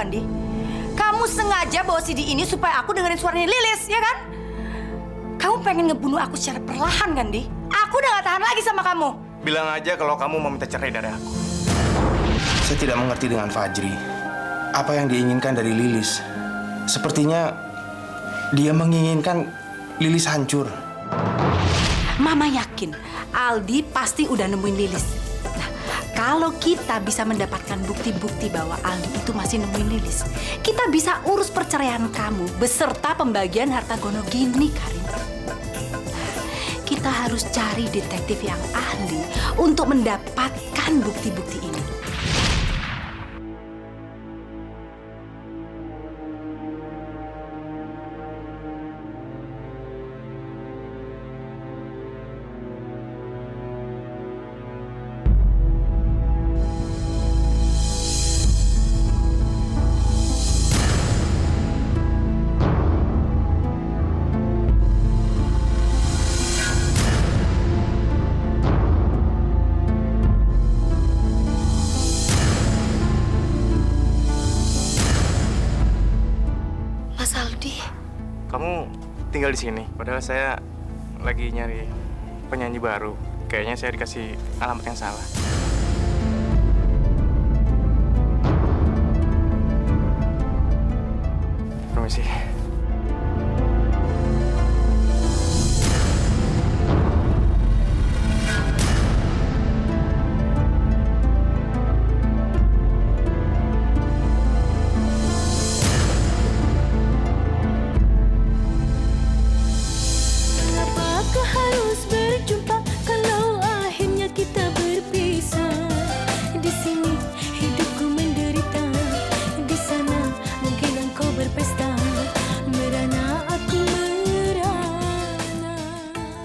kan, Di? Kamu sengaja bawa CD ini supaya aku dengerin suaranya Lilis, ya kan? Kamu pengen ngebunuh aku secara perlahan kan, Di? Aku udah gak tahan lagi sama kamu. Bilang aja kalau kamu mau minta cerai dari aku. Saya tidak mengerti dengan Fajri. Apa yang diinginkan dari Lilis? Sepertinya dia menginginkan Lilis hancur. Mama yakin Aldi pasti udah nemuin Lilis. Nah, kalau kita bisa mendapatkan bukti-bukti bahwa Aldi itu masih nemuin Lilis, kita bisa urus perceraian kamu beserta pembagian harta gono gini, Karin. Kita harus cari detektif yang ahli untuk mendapatkan bukti-bukti ini. Kamu tinggal di sini, padahal saya lagi nyari penyanyi baru. Kayaknya saya dikasih alamat yang salah. Permisi.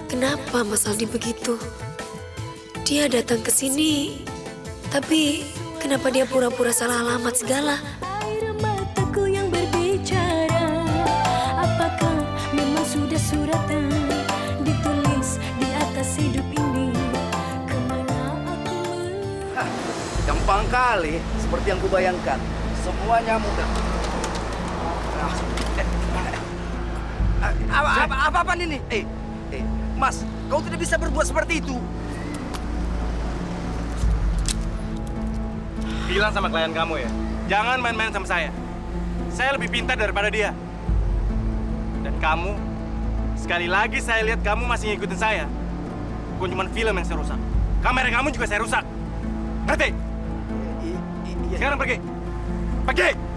Kenapa Mas Aldi begitu? Dia datang ke sini, tapi kenapa dia pura-pura salah alamat segala? Air mataku yang berbicara, apakah memang sudah suratan ditulis di atas hidup ini? Kemana aku Gampang kali, seperti yang kubayangkan. Semuanya mudah. Apa ini? Mas, kau tidak bisa berbuat seperti itu. Bilang sama klien kamu ya, jangan main-main sama saya. Saya lebih pintar daripada dia. Dan kamu, sekali lagi saya lihat kamu masih ngikutin saya. Bukan cuma film yang saya rusak. Kamera kamu juga saya rusak. Ngerti? Sekarang pergi. Pergi!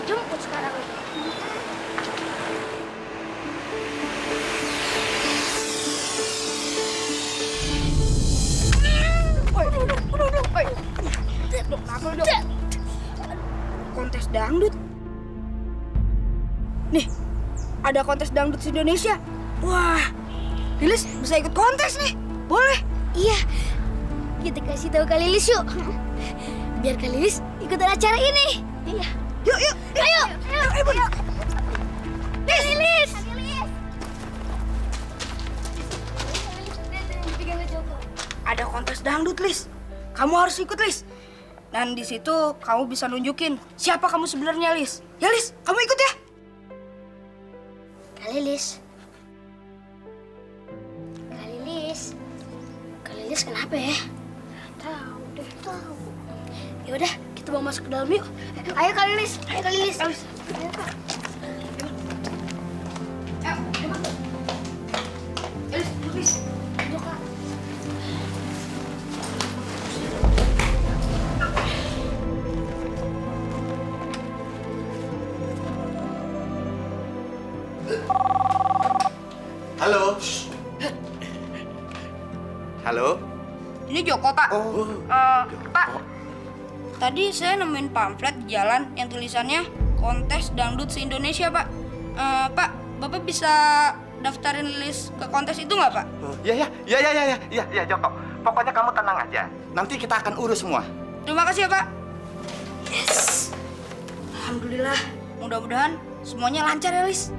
Jemput sekarang. Kontes dangdut. Nih, ada kontes dangdut Indonesia. Wah, Lilis bisa ikut kontes nih. Boleh? Iya, kita kasih tahu Kak Lilis yuk. Biar Kak Lilis ikutan acara ini. Iya. Yuk. Ayo. Ayo. Kak Lilis. Ada kontes dangdut, Lis. Kamu harus ikut, Lis. Dan di situ kamu bisa nunjukin siapa kamu sebenarnya, Lis. Ya, Lis, kamu ikut ya. Kak Lilis. Kak Lilis kenapa ya? Tahu deh. Ya udah, kita mau masuk ke dalam yuk. Ayo Kak Lilis. Ayo Kak. Ayo Kak. Lis, Lis. Ayo Kak. Halo. Halo. Ini Joko, Pak. Pak. Tadi saya nemuin pamflet di jalan yang tulisannya Kontes Dangdut se-Indonesia, Pak. Pak, Bapak bisa daftarin Lilis ke kontes itu nggak, Pak? Iya, Joko. Pokoknya kamu tenang aja. Nanti kita akan urus semua. Terima kasih ya, Pak. Yes. Alhamdulillah. Mudah-mudahan semuanya lancar ya, Lis.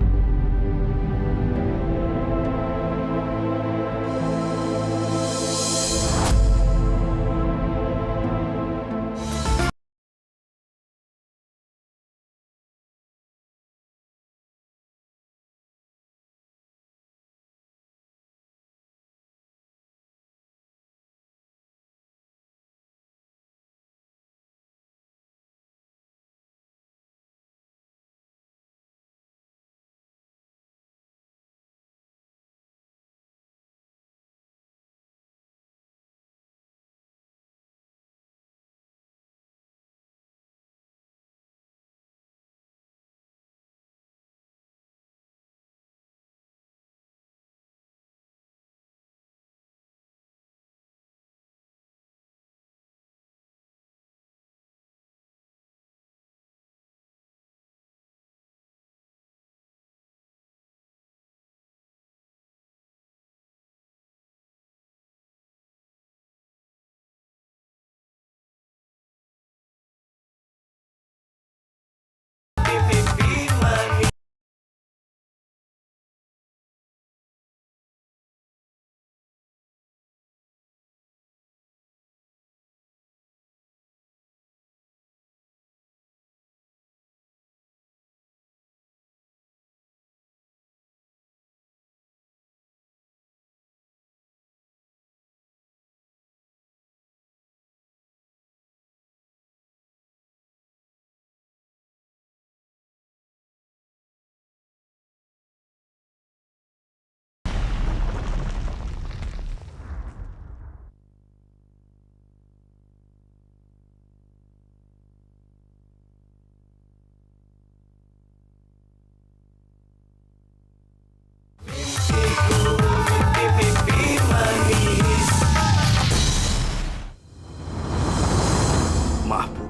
Maaf, Bu.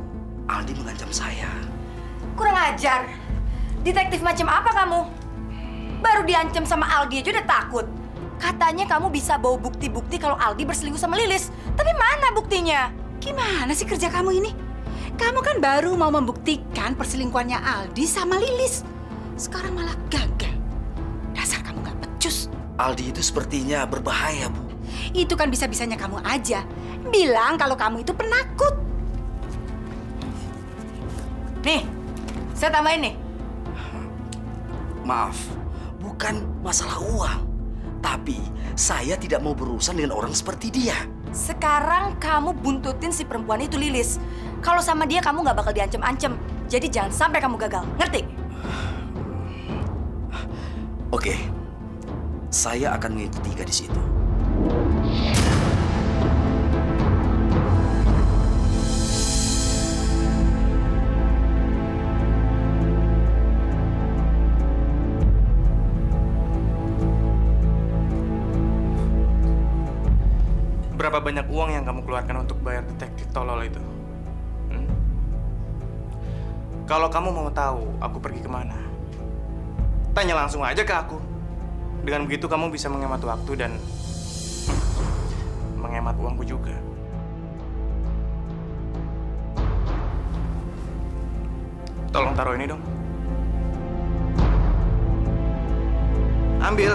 Aldi mengancam saya. Kurang ajar. Detektif macam apa kamu? Baru diancam sama Aldi aja udah takut. Katanya kamu bisa bawa bukti-bukti kalau Aldi berselingkuh sama Lilis. Tapi mana buktinya? Gimana sih kerja kamu ini? Kamu kan baru mau membuktikan perselingkuhannya Aldi sama Lilis. Sekarang malah gagal. Dasar kamu gak becus. Aldi itu sepertinya berbahaya, Bu. Itu kan bisa-bisanya kamu aja. Bilang kalau kamu itu penakut. Nih, saya tambahin nih. Maaf, bukan masalah uang. Tapi saya tidak mau berurusan dengan orang seperti dia. Sekarang kamu buntutin si perempuan itu Lilis. Kalau sama dia kamu nggak bakal diancem-ancem. Jadi jangan sampai kamu gagal. Ngerti? Oke, saya akan mengikuti gadis itu. Berapa banyak uang yang kamu keluarkan untuk bayar detektif tolol itu? Kalau kamu mau tahu aku pergi kemana, tanya langsung aja ke aku. Dengan begitu kamu bisa menghemat waktu dan menghemat uangku juga. Tolong taruh ini dong. Ambil.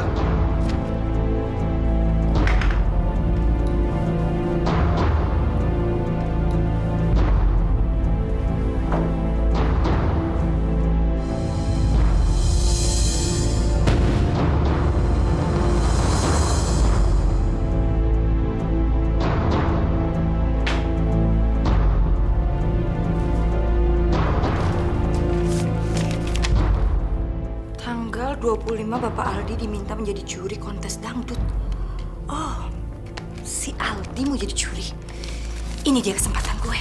Tanggal 25 Bapak Aldi diminta menjadi juri kontes dangdut. Oh, si Aldi mau jadi juri. Ini dia kesempatan gue.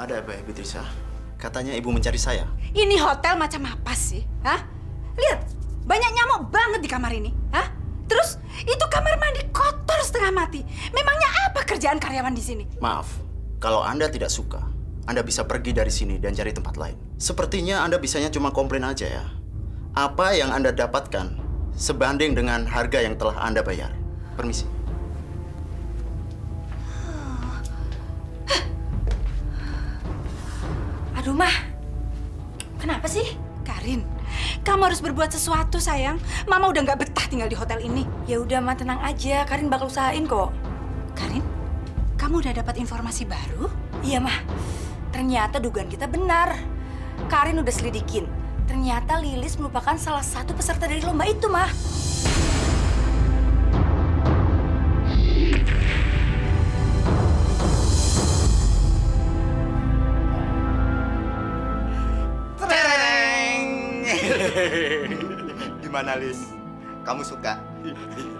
Ada apa ya, Beatrice? Katanya ibu mencari saya. Ini hotel macam apa sih? Hah? Lihat, banyak nyamuk banget di kamar ini. Hah? Terus, itu kamar mandi kotor setengah mati. Memangnya apa kerjaan karyawan di sini? Maaf, Kalau Anda tidak suka, Anda bisa pergi dari sini dan cari tempat lain. Sepertinya Anda bisanya cuma komplain aja ya. Apa yang Anda dapatkan sebanding dengan harga yang telah Anda bayar. Permisi. Aduh, Mah. Kenapa sih? Karin, kamu harus berbuat sesuatu sayang. Mama udah nggak betah tinggal di hotel ini. Ya udah, Ma, tenang aja. Karin bakal usahain kok. Karin, kamu udah dapat informasi baru? Iya, Mah. Ternyata dugaan kita benar. Karin udah selidikin. Ternyata Lilis merupakan salah satu peserta dari lomba itu, Mah. Gimana, Lis? Kamu suka?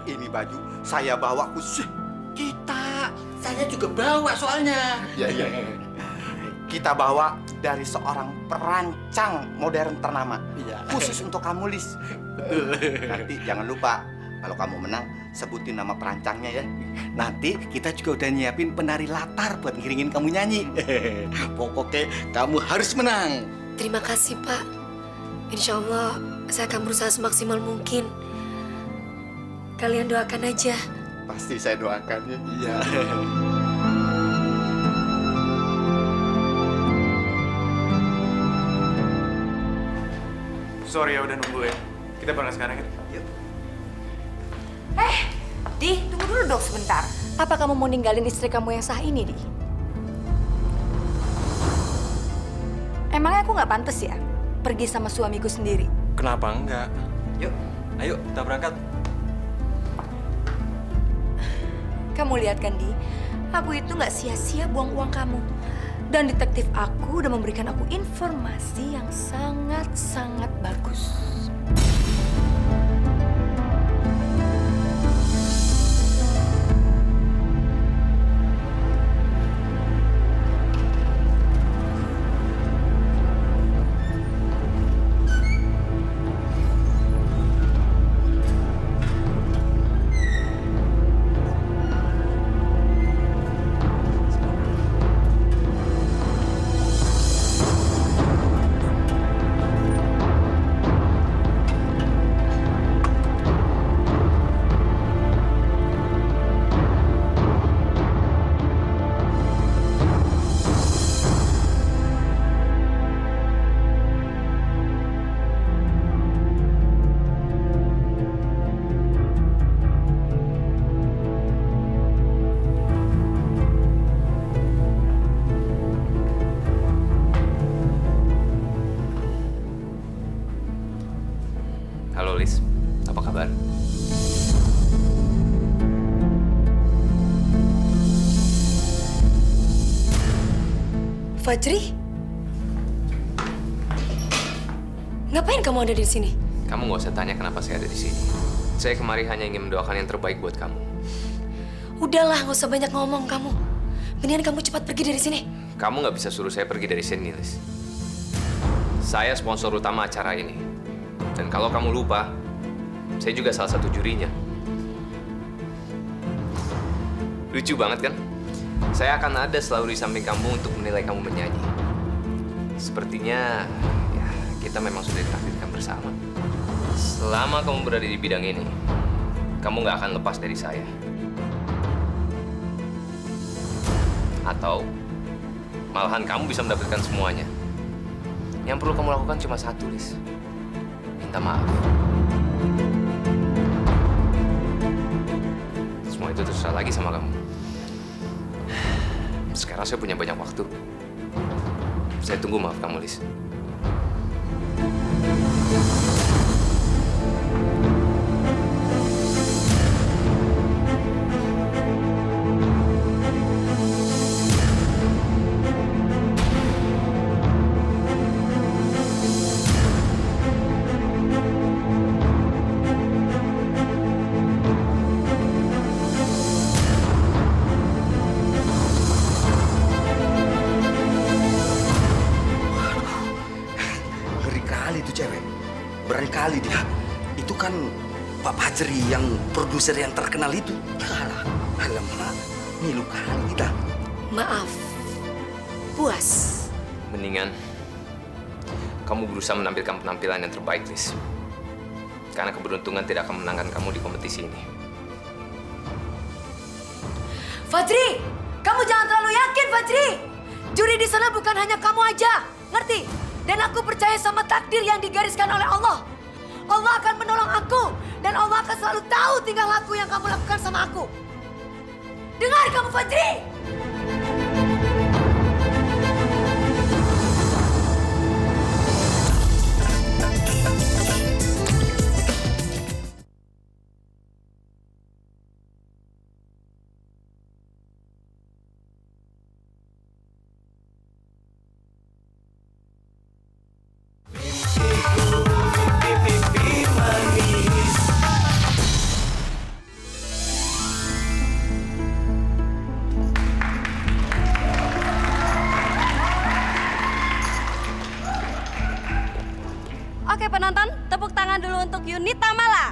Ini baju saya bawa khusus. Saya juga bawa soalnya. Ya, iya. Kita bawa dari seorang perancang modern ternama. Iya. Khusus untuk kamu, Lis. Nanti jangan lupa, kalau kamu menang, sebutin nama perancangnya ya. Nanti kita juga udah nyiapin penari latar buat ngiringin kamu nyanyi. Pokoknya kamu harus menang. Terima kasih, Pak. Insya Allah, saya akan berusaha semaksimal mungkin. Kalian doakan aja. Pasti saya doakan ya. Iya. Sorry ya udah nunggu ya. Kita berangkat sekarang ya. Yuk. Di, tunggu dulu dong sebentar. Apa kamu mau ninggalin istri kamu yang sah ini, Di? Emangnya aku nggak pantas ya pergi sama suamiku sendiri? Kenapa enggak? Yuk, ayo kita berangkat. Kamu lihat kan, Di? Aku itu nggak sia-sia buang uang kamu. Dan detektif aku udah memberikan aku informasi yang sangat-sangat bagus. Halo Lis, apa kabar? Fajri? Ngapain kamu ada di sini? Kamu nggak usah tanya kenapa saya ada di sini. Saya kemari hanya ingin mendoakan yang terbaik buat kamu. Udahlah, nggak usah banyak ngomong kamu. Mendingan kamu cepat pergi dari sini. Kamu nggak bisa suruh saya pergi dari sini, Lis. Saya sponsor utama acara ini. Dan kalau kamu lupa, saya juga salah satu jurinya. Lucu banget kan? Saya akan ada selalu di samping kamu untuk menilai kamu menyanyi. Sepertinya, ya kita memang sudah ditakdirkan bersama. Selama kamu berada di bidang ini, kamu nggak akan lepas dari saya. Atau, malahan kamu bisa mendapatkan semuanya. Yang perlu kamu lakukan cuma satu, Lis. Minta maaf. Semua itu terserah lagi sama kamu. Sekarang saya punya banyak waktu. Saya tunggu maaf kamu, Lis. Ngeri kali itu cewek. Berani kali dia. Itu kan Pak Fajri yang produser yang terkenal itu. Alah, alamak. Ngilu kali kita. Maaf, puas. Mendingan kamu berusaha menampilkan penampilan yang terbaik, Lis. Karena keberuntungan tidak akan menangkan kamu di kompetisi ini. Fajri, kamu jangan terlalu yakin, Fajri. Juri di sana bukan hanya kamu aja, ngerti? Dan aku percaya sama takdir yang digariskan oleh Allah. Allah akan menolong aku, dan Allah akan selalu tahu tingkah laku yang kamu lakukan sama aku. Dengar kamu, Fajri! Oke penonton, tepuk tangan dulu untuk Yunita Mala.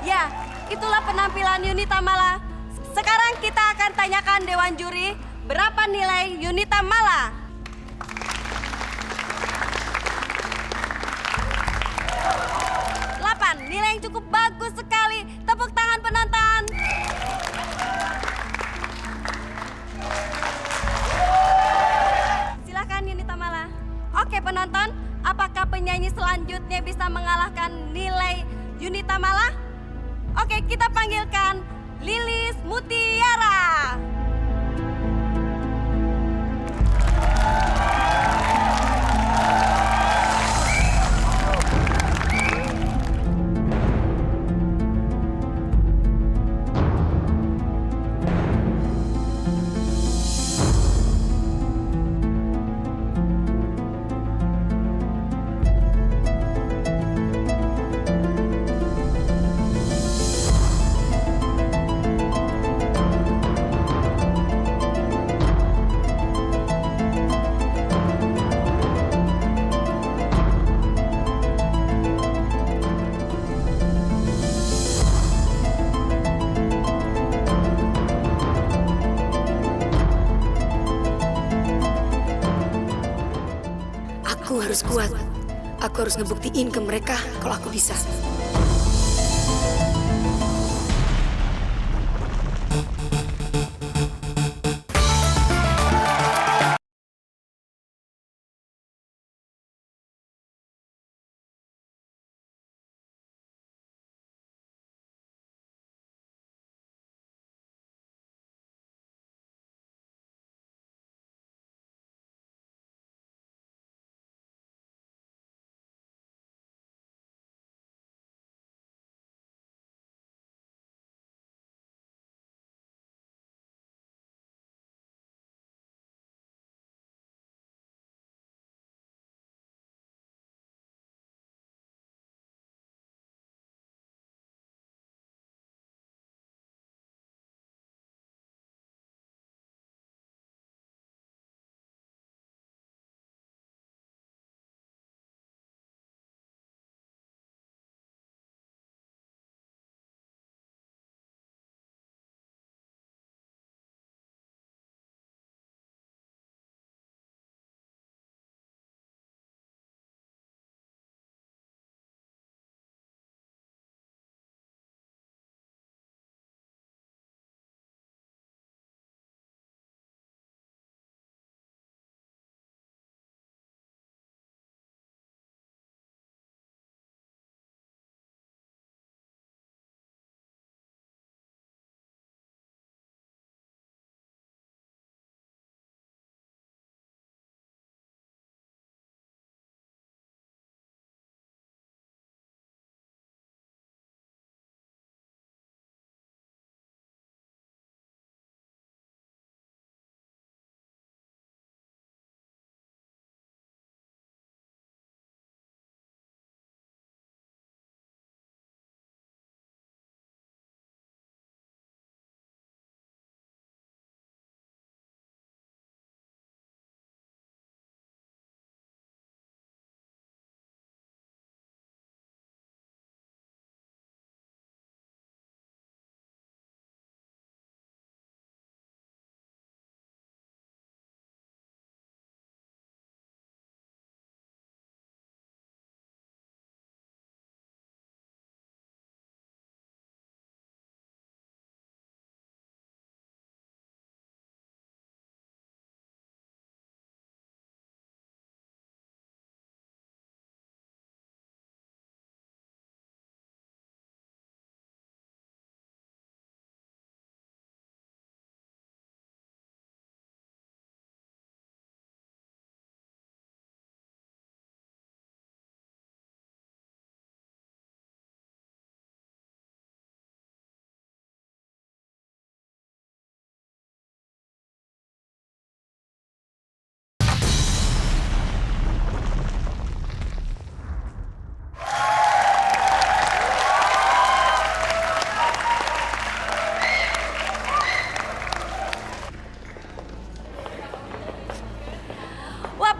Ya, itulah penampilan Yunita Mala. Sekarang kita akan tanyakan Dewan Juri, berapa nilai Yunita Mala? 8, nilai yang cukup bagus sekali. Tepuk tangan penonton. Silakan Yunita Mala. Oke penonton, apakah penyanyi selanjutnya bisa mengalahkan nilai Yunita Mala? Oke, kita panggilkan Lilis Mutiara. Aku harus kuat. Aku harus ngebuktiin ke mereka kalau aku bisa.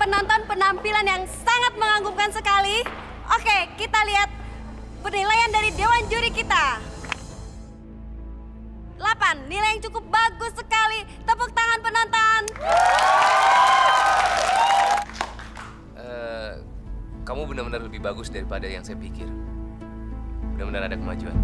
penonton penampilan yang sangat mengagumkan sekali. Oke, kita lihat penilaian dari Dewan Juri kita. 8, nilai yang cukup bagus sekali. Tepuk tangan penonton. Kamu benar-benar lebih bagus daripada yang saya pikir. Benar-benar ada kemajuan.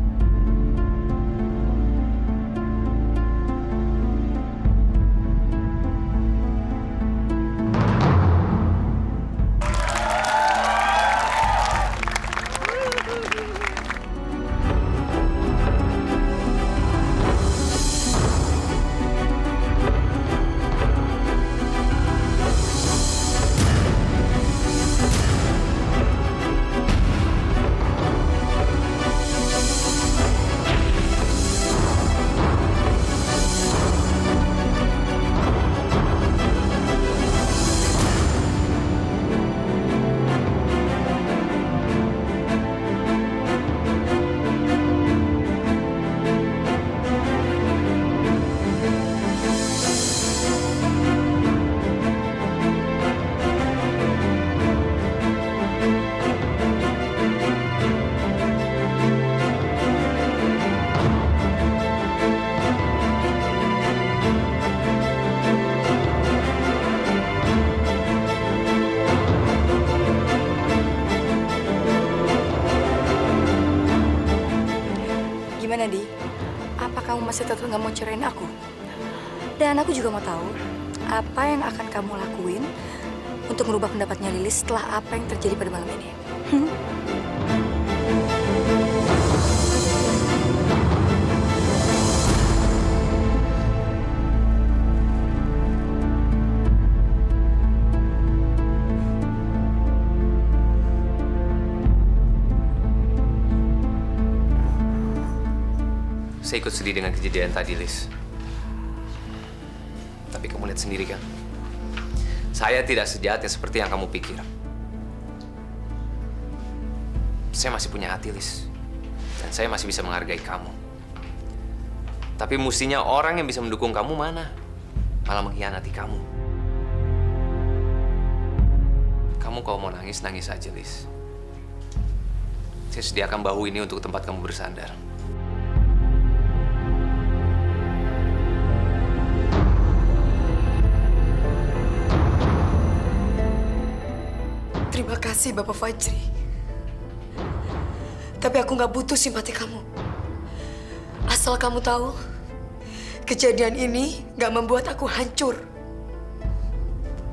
Gimana, Di? Apa kamu masih tetap nggak mau ceraiin aku? Dan aku juga mau tahu apa yang akan kamu lakuin untuk merubah pendapatnya Lilis setelah apa yang terjadi pada malam ini. Saya ikut sedih dengan kejadian tadi, Lis. Tapi kamu lihat sendiri kan? Saya tidak sejahat seperti yang kamu pikir. Saya masih punya hati, Lis. Dan saya masih bisa menghargai kamu. Tapi mestinya orang yang bisa mendukung kamu mana? Malah mengkhianati kamu. Kamu kalau mau nangis, nangis aja, Lis. Saya sediakan bahu ini untuk tempat kamu bersandar. Terima kasih, Bapak Fajri. Tapi aku nggak butuh simpati kamu. Asal kamu tahu, kejadian ini nggak membuat aku hancur.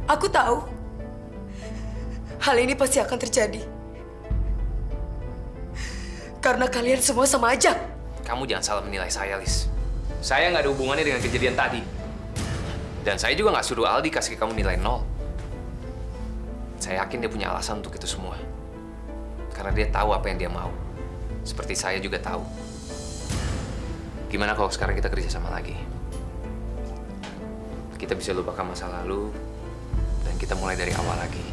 Aku tahu, hal ini pasti akan terjadi. Karena kalian semua sama aja. Kamu jangan salah menilai saya, Lis. Saya nggak ada hubungannya dengan kejadian tadi. Dan saya juga nggak suruh Aldi kasih kamu nilai 0. Saya yakin dia punya alasan untuk itu semua. Karena dia tahu apa yang dia mau. Seperti saya juga tahu. Gimana kalau sekarang kita kerja sama lagi? Kita bisa lupakan masa lalu, dan kita mulai dari awal lagi.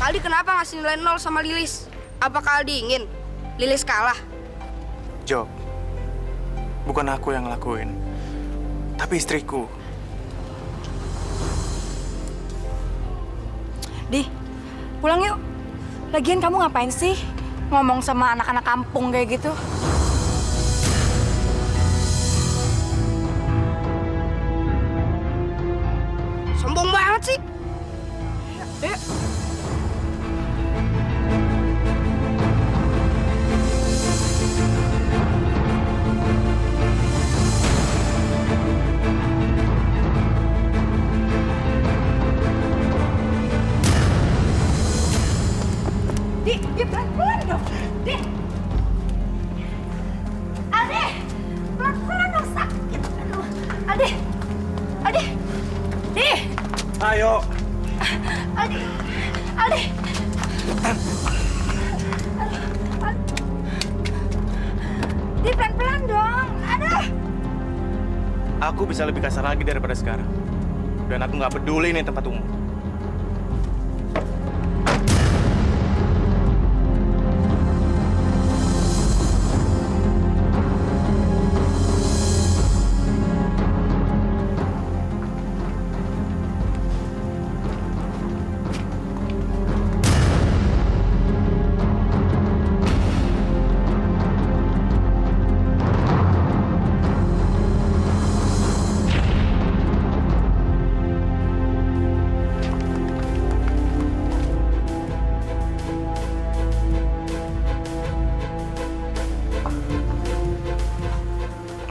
Aldi kenapa ngasih nilai 0 sama Lilis? Apakah Aldi ingin Lilis kalah? Jo, bukan aku yang ngelakuin, tapi istriku. Di, pulang yuk. Lagian kamu ngapain sih ngomong sama anak-anak kampung kayak gitu? Sombong banget sih. Ayo. Di, Di pelan-pelan dong. Di. Aldi, pelan-pelan dong, sakit. Aduh, Aldi. Di. Ayo. Aldi. Di pelan-pelan dong. Aduh. Aku bisa lebih kasar lagi daripada sekarang. Dan aku nggak peduli ini tempat umum.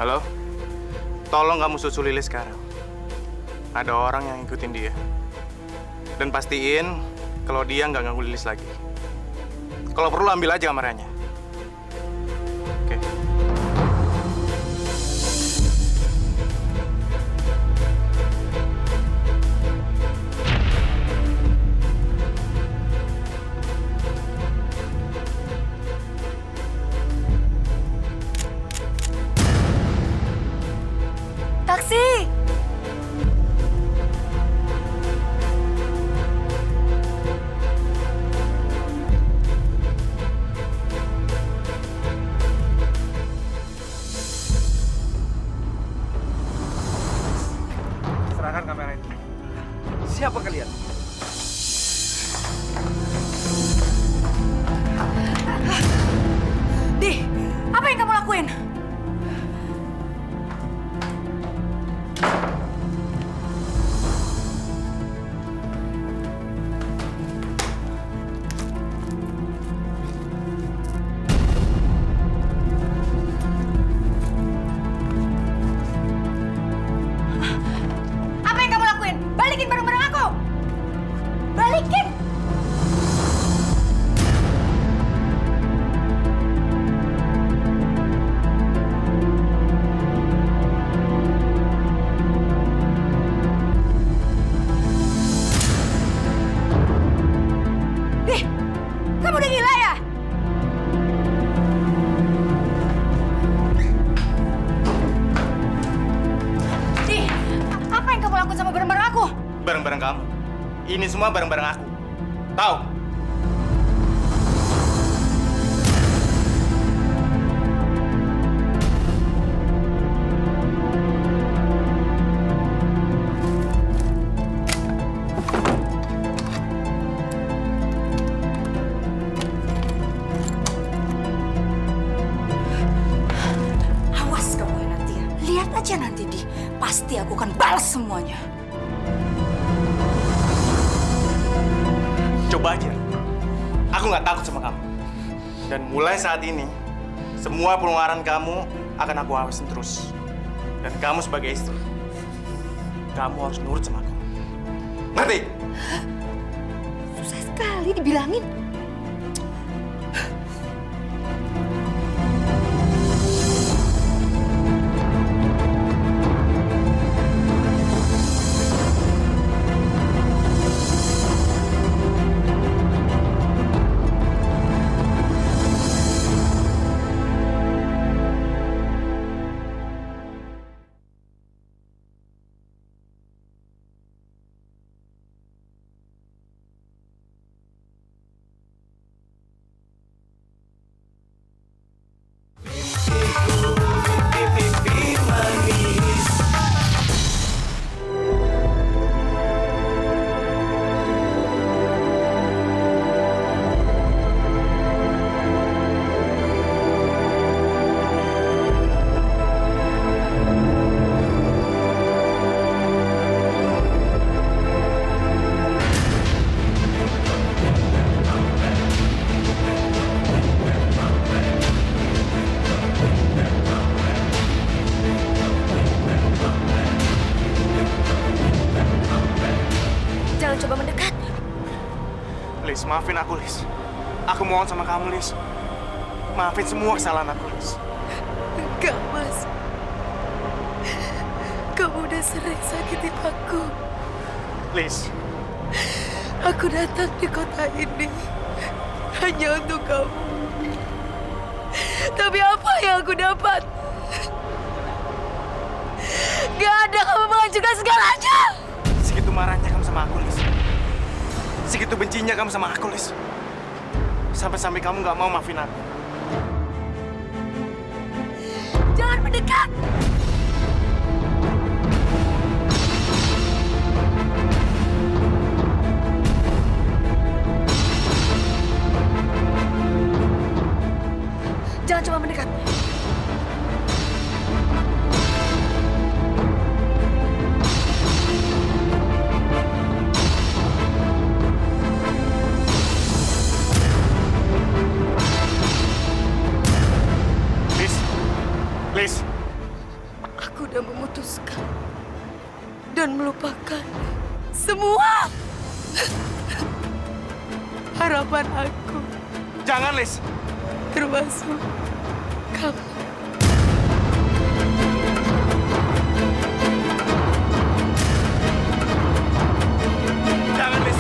Halo? Tolong kamu susul Lilis sekarang. Ada orang yang ngikutin dia. Dan pastiin kalau dia nggak ganggu Lilis lagi. Kalau perlu ambil aja kameranya. Oke. Taksi. Serahkan kamera itu. Siapa kalian? Di, apa yang kamu lakuin? Apa yang kamu lakuin? Balikin barang-barang aku! Balikin! Dih, kamu udah gila ya? Dih, apa yang kamu lakukan sama barang-barang aku? Barang-barang kamu. Ini semua barang-barang aku. Tahu? Awas kamu ya nanti ya. Lihat aja nanti, Di. Pasti aku akan balas semuanya. Coba aja. Aku nggak takut sama kamu. Dan mulai saat ini, semua pengeluaran kamu akan aku awasin terus. Dan kamu sebagai istri, kamu harus nurut sama aku. Ngerti? Susah sekali dibilangin. Liz, maafin aku, Liz. Aku mohon sama kamu, Lis. Maafin semua kesalahan aku, Lis. Enggak, Mas. Kamu udah sering sakitin aku. Lis, Aku datang di kota ini hanya untuk kamu. Tapi apa yang aku dapat? Gak ada, kamu menghancurkan segalanya. segitu marahnya kamu sama aku, Lis. Segitu bencinya kamu sama aku, Lis. Sampai-sampai kamu nggak mau maafin aku. Jangan mendekat. Jangan coba mendekat. Lis, Aku udah memutuskan dan melupakan semua harapan aku, jangan, Lis. termasuk kamu. Jangan, Lis.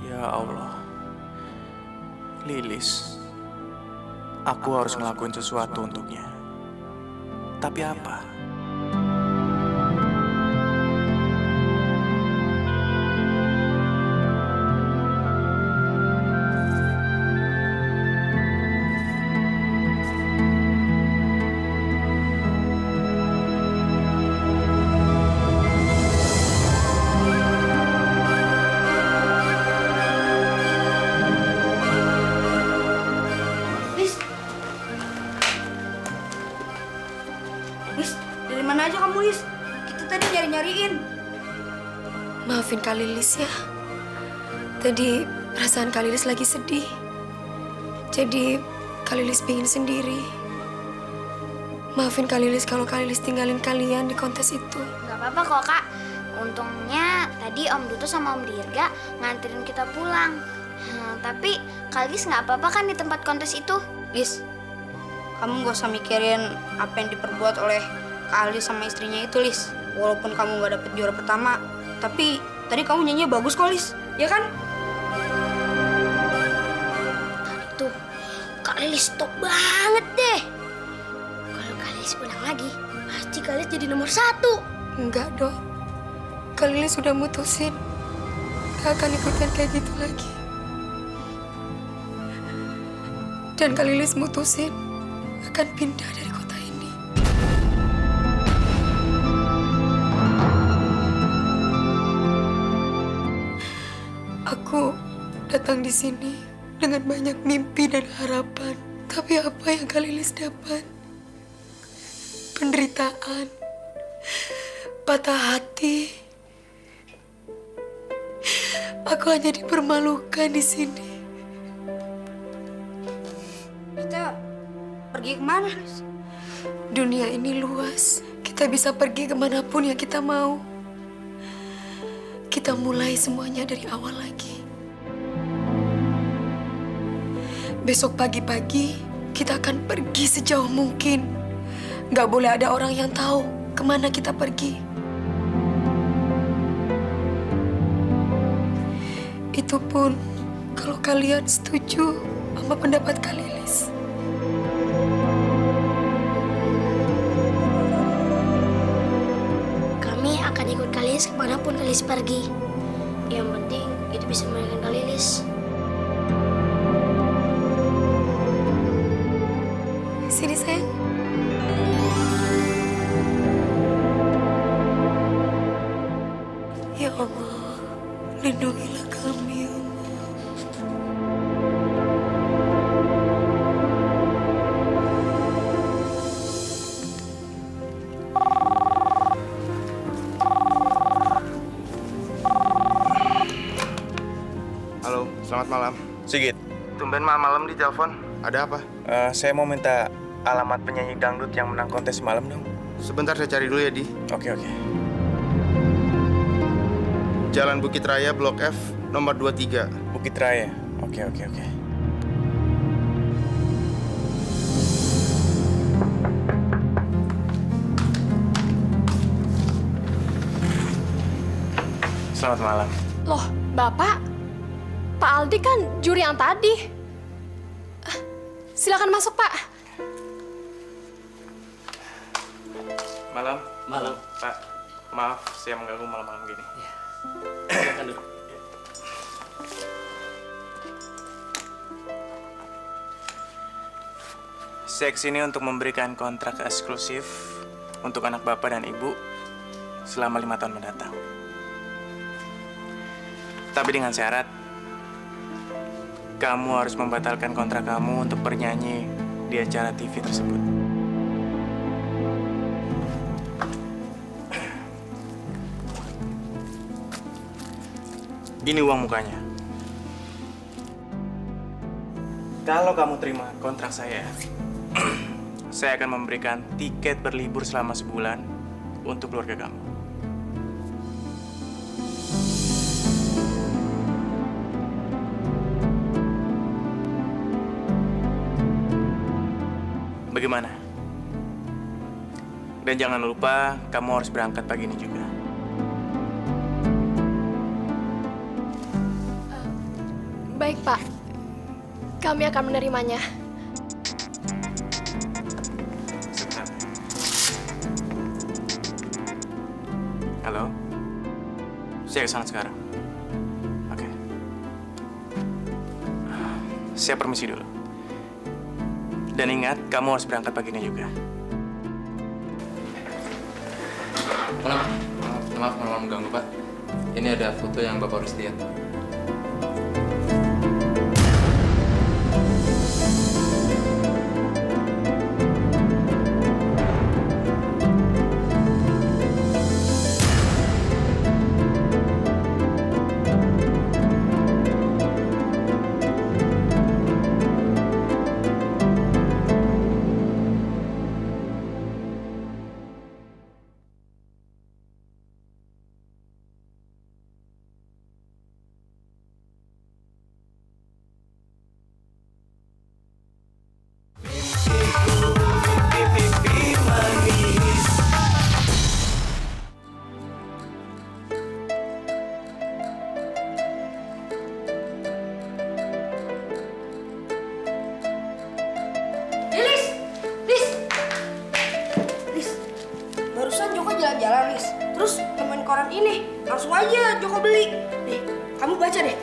Ya Allah, Lilis, aku harus ngelakuin sesuatu untuknya. Tapi apa? Lis. Lis, dari mana aja kamu, Lis? Kita tadi nyari-nyariin. Maafin Kak Lilis ya. Tadi perasaan Kak Lilis lagi sedih. Jadi Kak Lilis pingin sendiri. Maafin Kak Lilis kalau Kak Lilis tinggalin kalian di kontes itu. Gak apa-apa kok, Kak. Untungnya tadi Om Duto sama Om Dirga nganterin kita pulang. Tapi Kak Lilis nggak apa-apa kan di tempat kontes itu? Lis, kamu gak usah mikirin apa yang diperbuat oleh Kak Aldi sama istrinya itu, Lis. Walaupun kamu gak dapet juara pertama, tapi tadi kamu nyanyinya bagus kok, Lis. Ya kan? Tadi tuh Kak Lilis top banget deh. Kalau Kak Lilis ulang lagi, pasti Kak Lilis jadi nomor 1. Enggak, Dok. Kak Lilis sudah mutusin gak akan ikutan kayak gitu lagi. Dan Kak Lilis mutusin akan pindah dari kota ini. Aku datang di sini dengan banyak mimpi dan harapan. Tapi apa yang Kak Lilis dapat? Penderitaan, patah hati. Aku hanya dipermalukan di sini. Kita pergi kemana, Lis? Dunia ini luas. Kita bisa pergi kemanapun yang kita mau. Kita mulai semuanya dari awal lagi. Besok pagi-pagi kita akan pergi sejauh mungkin. Gak boleh ada orang yang tahu kemana kita pergi. Itu pun kalau kalian setuju sama pendapat Kak Lilis. Kami akan ikut Kak Lilis kemanapun Kak Lilis pergi. Yang penting itu bisa memberikan Kak Lilis. Sini sayang. Ya Allah, lindungilah kami ya Allah. Halo, selamat malam. Sigit, Tumben malam di telepon. ada apa? Saya mau minta alamat penyanyi dangdut yang menang kontes semalam dong. Sebentar saya cari dulu ya, Di. Oke. Jalan Bukit Raya, Blok F, nomor 23. Bukit Raya. Oke. Selamat malam. Loh, Bapak? Pak Aldi kan juri yang tadi. Silakan masuk, Pak. Malam. Pak, maaf saya mengganggu malam-malam gini. Silakan duduk. Saya kesini untuk memberikan kontrak eksklusif untuk anak bapak dan ibu selama 5 tahun mendatang. Tapi dengan syarat, kamu harus membatalkan kontrak kamu untuk bernyanyi di acara TV tersebut. Ini uang mukanya. Kalau kamu terima kontrak saya, saya akan memberikan tiket berlibur selama sebulan untuk keluarga kamu. Bagaimana? Dan jangan lupa, kamu harus berangkat pagi ini juga. Baik, Pak. Kami akan menerimanya. Sebentar. Halo? Saya kesana sekarang. Oke. Saya permisi dulu. Dan ingat, kamu harus berangkat pagi ini juga. Maaf mengganggu, Pak. Ini ada foto yang Bapak harus lihat. Barusan Joko jalan-jalan, Lis. Terus nemuin koran ini. Langsung aja Joko beli. Nih, kamu baca deh.